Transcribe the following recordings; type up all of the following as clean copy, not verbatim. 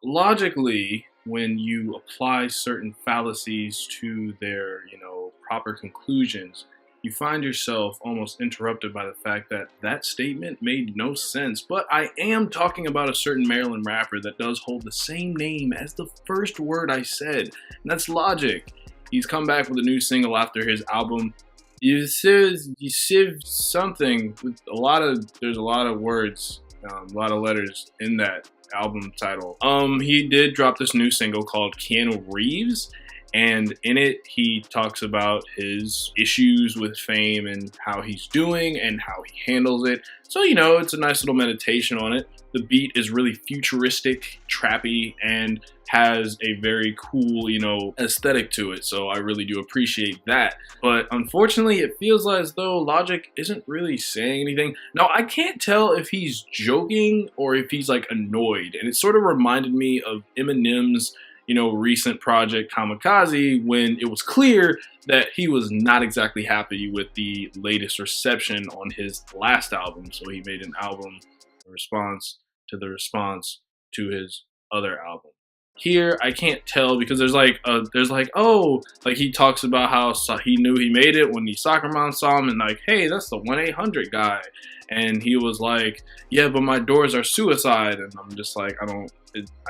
Logically, when you apply certain fallacies to their, proper conclusions, you find yourself almost interrupted by the fact that that statement made no sense. But I am talking about a certain Maryland rapper that does hold the same name as the first word I said, and that's Logic. He's come back with a new single after his album. You something with there's a lot of words, a lot of letters in that album title. He did drop this new single called Keanu Reeves, and in it he talks about his issues with fame and how he's doing and how he handles it. So it's a nice little meditation on it. The beat is really futuristic, trappy, and has a very cool, aesthetic to it. So I really do appreciate that. But unfortunately, it feels as though Logic isn't really saying anything. Now, I can't tell if he's joking or if he's like annoyed. And it sort of reminded me of Eminem's, recent project Kamikaze, when it was clear that he was not exactly happy with the latest reception on his last album. So he made an album in response to his other album. Here, I can't tell because there's he talks about how he knew he made it when the soccer mom saw him and like, hey, that's the 1-800 guy. And he was like, yeah, but my doors are suicide. And I'm just like,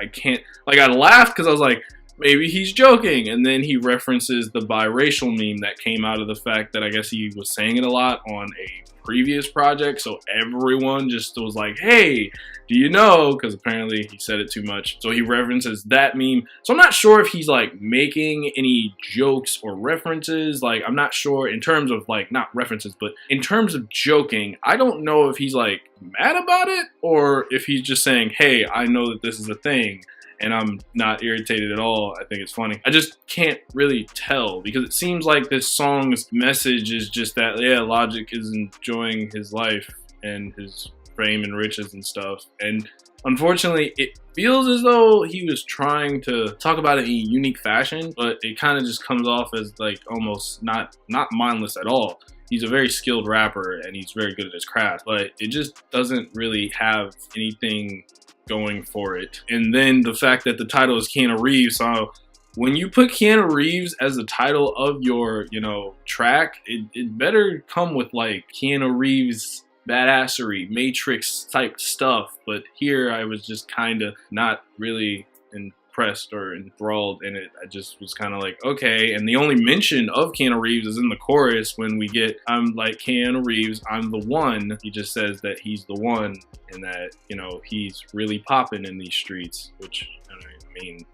I can't, I laughed because I was like, maybe he's joking. And then he references the biracial meme that came out of the fact that I guess he was saying it a lot on a previous project. So everyone just was like, hey, do you know? Because apparently he said it too much. So he references that meme. So I'm not sure if he's like making any jokes or references. Like, I'm not sure in terms of like, not references, but in terms of joking, I don't know if he's like mad about it or if he's just saying, hey, I know that this is a thing. And I'm not irritated at all. I think it's funny. I just can't really tell because it seems like this song's message is just that, yeah, Logic is enjoying his life and his fame and riches and stuff. And unfortunately, it feels as though he was trying to talk about it in a unique fashion, but it kind of just comes off as like almost not mindless at all. He's a very skilled rapper and he's very good at his craft, but it just doesn't really have anything going for it. And then the fact that the title is Keanu Reeves, so when you put Keanu Reeves as the title of your, track, it better come with like Keanu Reeves badassery, Matrix type stuff. But here I was just kind of not really impressed or enthralled in it. I just was kind of like, okay. And the only mention of Keanu Reeves is in the chorus when we get, I'm like Keanu Reeves, I'm the one. He just says that he's the one and that, he's really popping in these streets, which, I mean,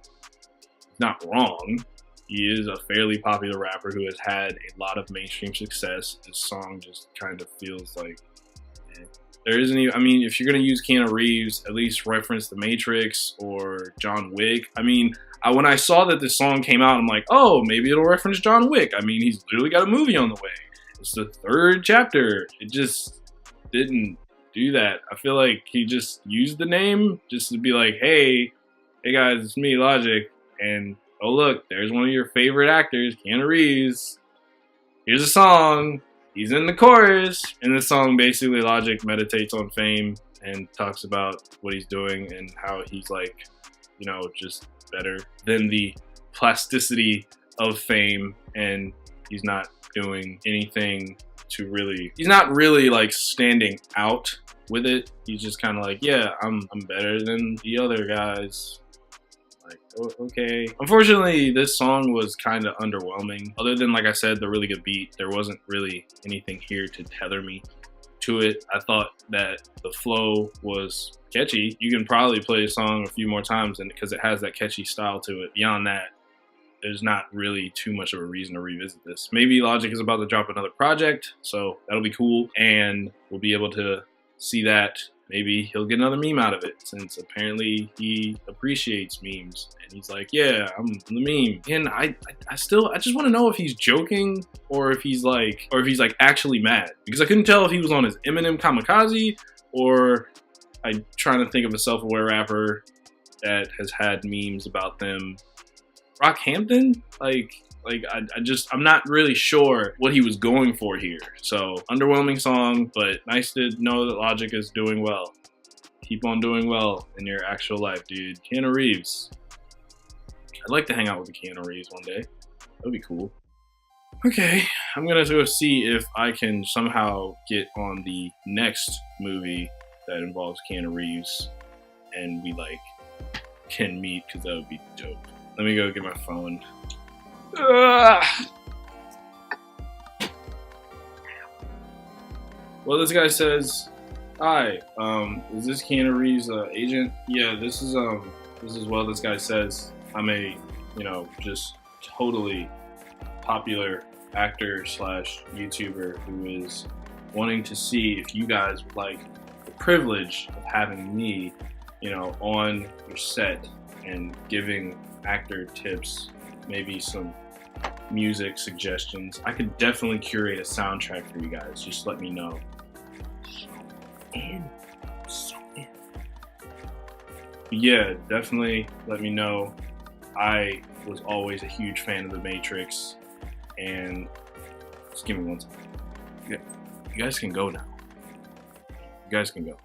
not wrong. He is a fairly popular rapper who has had a lot of mainstream success. This song just kind of feels like, there isn't even, if you're going to use Keanu Reeves, at least reference The Matrix or John Wick. When I saw that this song came out, I'm like, oh, maybe it'll reference John Wick. He's literally got a movie on the way. It's the 3rd chapter. It just didn't do that. I feel like he just used the name just to be like, hey guys, it's me, Logic. And, oh, look, there's one of your favorite actors, Keanu Reeves. Here's a song. He's in the chorus. In this song, basically, Logic meditates on fame and talks about what he's doing and how he's like, just better than the plasticity of fame. And he's not doing anything he's not really like standing out with it. He's just kind of like, yeah, I'm better than the other guys. Like, okay. Unfortunately, this song was kind of underwhelming. Other than, like I said, the really good beat, there wasn't really anything here to tether me to it. I thought that the flow was catchy. You can probably play a song a few more times because it has that catchy style to it. Beyond that, there's not really too much of a reason to revisit this. Maybe Logic is about to drop another project, so that'll be cool, and we'll be able to see that. Maybe he'll get another meme out of it, since apparently he appreciates memes. And he's like, yeah, I'm the meme. And I just want to know if he's joking or if he's like actually mad. Because I couldn't tell if he was on his Eminem Kamikaze or I'm trying to think of a self-aware rapper that has had memes about them. Rockhampton? I'm not really sure what he was going for here. So, underwhelming song, but nice to know that Logic is doing well. Keep on doing well in your actual life, dude. Keanu Reeves. I'd like to hang out with the Keanu Reeves one day. That'd be cool. Okay, I'm gonna go see if I can somehow get on the next movie that involves Keanu Reeves, and we like can meet, because that would be dope. Let me go get my phone. Well, this guy says, "Hi, is this Keanu Reeves' agent?" Yeah, this is what this guy says. I'm a, just totally popular actor slash YouTuber who is wanting to see if you guys would like the privilege of having me, on your set and giving actor tips, maybe some music suggestions. I could definitely curate a soundtrack for you guys. Just let me know. So in. Yeah, definitely let me know. I was always a huge fan of The Matrix, and just give me one second. You guys can go now. You guys can go.